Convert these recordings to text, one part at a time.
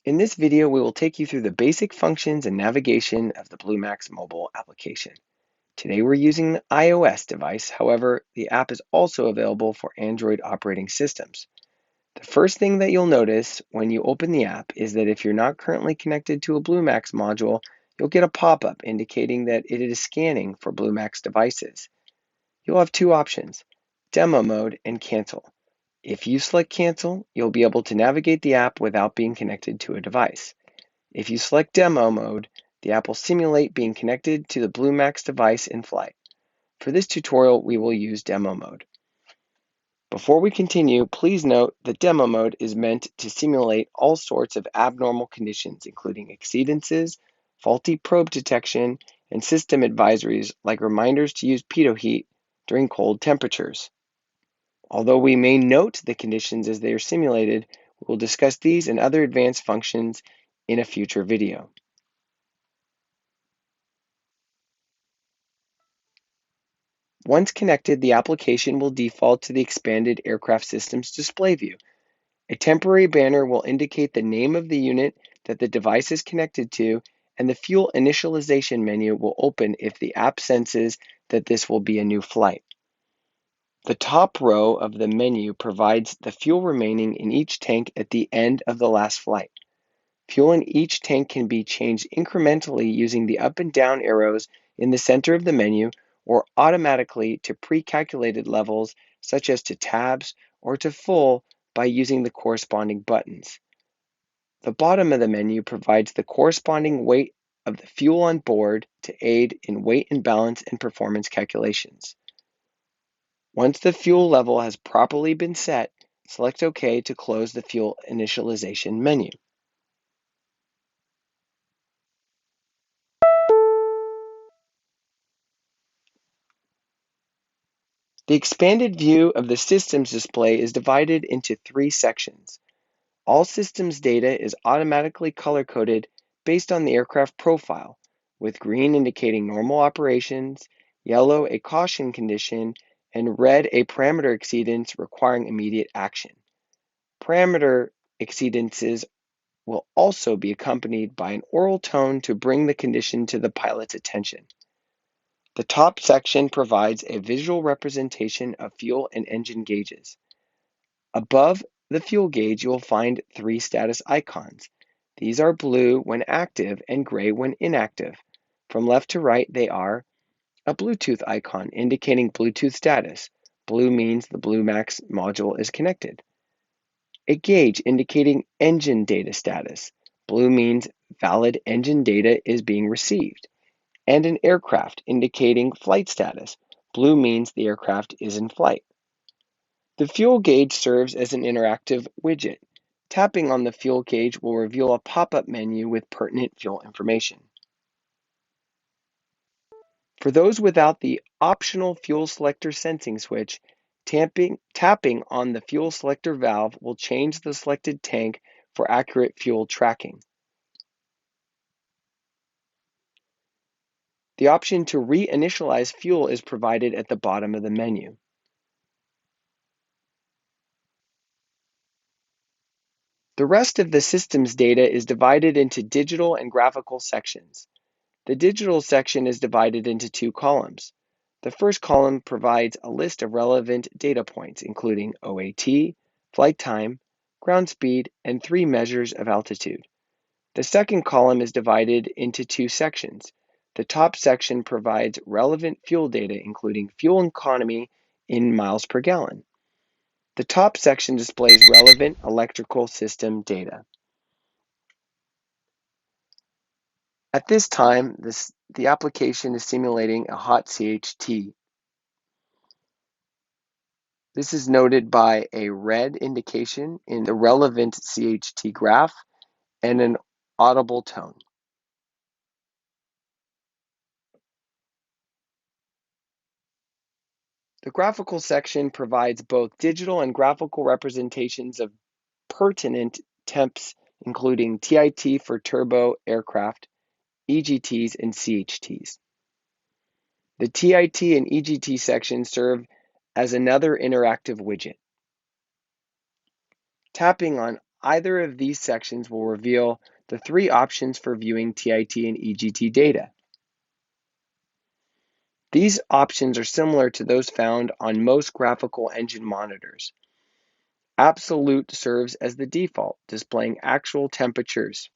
In this video, we will take you through the basic functions and navigation of the BlueMAX mobile application. Today we're using the iOS device, however, the app is also available for Android operating systems. The first thing that you'll notice when you open the app is that if you're not currently connected to a BlueMAX module, you'll get a pop-up indicating that it is scanning for BlueMAX devices. You'll have two options, Demo Mode and Cancel. If you select Cancel, you'll be able to navigate the app without being connected to a device. If you select Demo Mode, the app will simulate being connected to the BlueMAX device in flight. For this tutorial, we will use Demo Mode. Before we continue, please note that Demo Mode is meant to simulate all sorts of abnormal conditions, including exceedances, faulty probe detection, and system advisories like reminders to use pitot heat during cold temperatures. Although we may note the conditions as they are simulated, we will discuss these and other advanced functions in a future video. Once connected, the application will default to the expanded aircraft systems display view. A temporary banner will indicate the name of the unit that the device is connected to, and the fuel initialization menu will open if the app senses that this will be a new flight. The top row of the menu provides the fuel remaining in each tank at the end of the last flight. Fuel in each tank can be changed incrementally using the up and down arrows in the center of the menu, or automatically to pre-calculated levels such as to tabs or to full by using the corresponding buttons. The bottom of the menu provides the corresponding weight of the fuel on board to aid in weight and balance and performance calculations. Once the fuel level has properly been set, select OK to close the fuel initialization menu. The expanded view of the systems display is divided into three sections. All systems data is automatically color-coded based on the aircraft profile, with green indicating normal operations, yellow a caution condition, and red a parameter exceedance requiring immediate action. Parameter exceedances will also be accompanied by an oral tone to bring the condition to the pilot's attention. The top section provides a visual representation of fuel and engine gauges. Above the fuel gauge, you will find three status icons. These are blue when active and gray when inactive. From left to right, they are a Bluetooth icon indicating Bluetooth status. Blue means the BlueMAX module is connected. A gauge indicating engine data status. Blue means valid engine data is being received. And an aircraft indicating flight status. Blue means the aircraft is in flight. The fuel gauge serves as an interactive widget. Tapping on the fuel gauge will reveal a pop-up menu with pertinent fuel information. For those without the optional fuel selector sensing switch, tapping on the fuel selector valve will change the selected tank for accurate fuel tracking. The option to reinitialize fuel is provided at the bottom of the menu. The rest of the system's data is divided into digital and graphical sections. The digital section is divided into two columns. The first column provides a list of relevant data points, including OAT, flight time, ground speed, and 3 measures of altitude. The second column is divided into two sections. The top section provides relevant fuel data, including fuel economy in miles per gallon. The top section displays relevant electrical system data. At this time, the application is simulating a hot CHT. This is noted by a red indication in the relevant CHT graph and an audible tone. The graphical section provides both digital and graphical representations of pertinent temps, including TIT for turbo aircraft, EGTs, and CHTs. The TIT and EGT sections serve as another interactive widget. Tapping on either of these sections will reveal the three options for viewing TIT and EGT data. These options are similar to those found on most graphical engine monitors. Absolute serves as the default, displaying actual temperatures.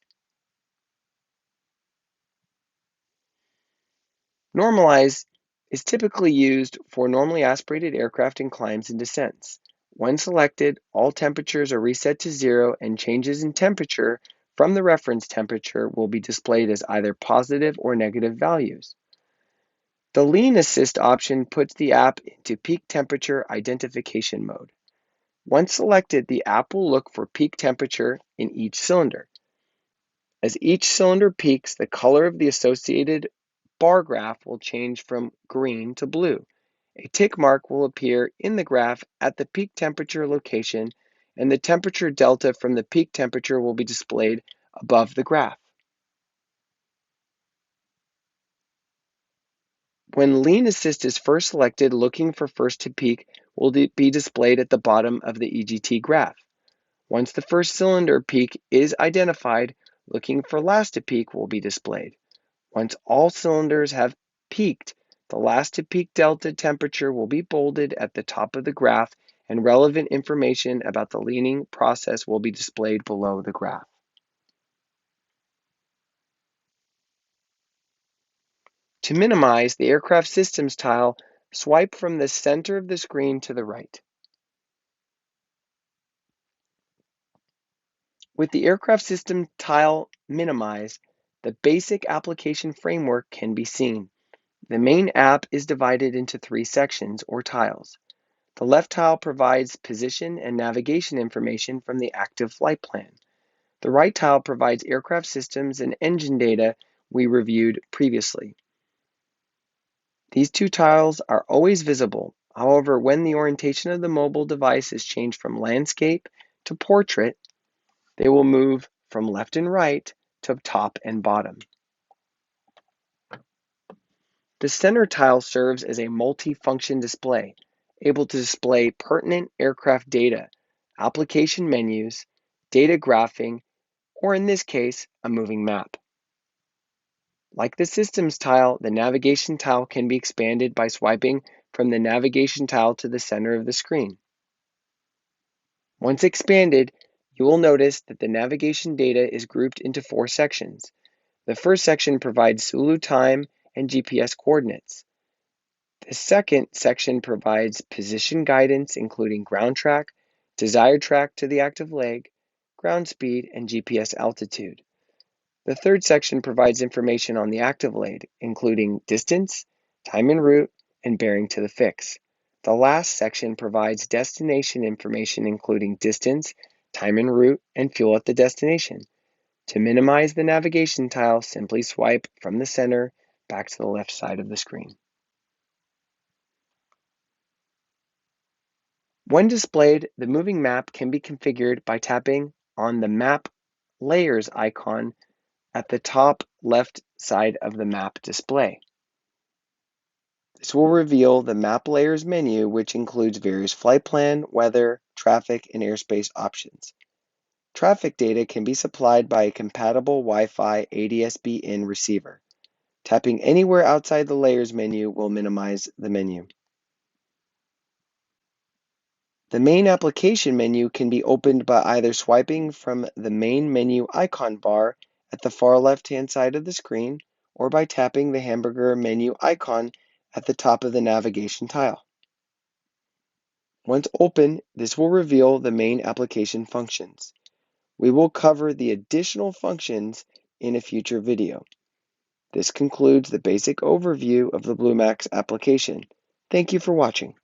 Normalize is typically used for normally aspirated aircraft in climbs and descents. When selected, all temperatures are reset to 0 and changes in temperature from the reference temperature will be displayed as either positive or negative values. The Lean Assist option puts the app into peak temperature identification mode. Once selected, the app will look for peak temperature in each cylinder. As each cylinder peaks, the color of the associated bar graph will change from green to blue. A tick mark will appear in the graph at the peak temperature location, and the temperature delta from the peak temperature will be displayed above the graph. When Lean Assist is first selected, looking for first to peak will be displayed at the bottom of the EGT graph. Once the first cylinder peak is identified, looking for last to peak will be displayed. Once all cylinders have peaked, the last to peak delta temperature will be bolded at the top of the graph, and relevant information about the leaning process will be displayed below the graph. To minimize the aircraft systems tile, swipe from the center of the screen to the right. With the aircraft system tile minimized, the basic application framework can be seen. The main app is divided into three sections or tiles. The left tile provides position and navigation information from the active flight plan. The right tile provides aircraft systems and engine data we reviewed previously. These two tiles are always visible. However, when the orientation of the mobile device is changed from landscape to portrait, they will move from left and right to top and bottom. The center tile serves as a multi-function display, able to display pertinent aircraft data, application menus, data graphing, or in this case, a moving map. Like the Systems tile, the Navigation tile can be expanded by swiping from the Navigation tile to the center of the screen. Once expanded, you will notice that the navigation data is grouped into four sections. The first section provides Sulu time and GPS coordinates. The second section provides position guidance, including ground track, desired track to the active leg, ground speed, and GPS altitude. The third section provides information on the active leg, including distance, time en route, and bearing to the fix. The last section provides destination information, including distance, time en route, and fuel at the destination. To minimize the navigation tile, simply swipe from the center back to the left side of the screen. When displayed, the moving map can be configured by tapping on the Map Layers icon at the top left side of the map display. This will reveal the Map Layers menu, which includes various flight plan, weather, traffic, and airspace options. Traffic data can be supplied by a compatible Wi-Fi ADS-B in receiver. Tapping anywhere outside the Layers menu will minimize the menu. The main application menu can be opened by either swiping from the main menu icon bar at the far left-hand side of the screen or by tapping the hamburger menu icon at the top of the navigation tile. Once open, this will reveal the main application functions. We will cover the additional functions in a future video. This concludes the basic overview of the BlueMAX application. Thank you for watching.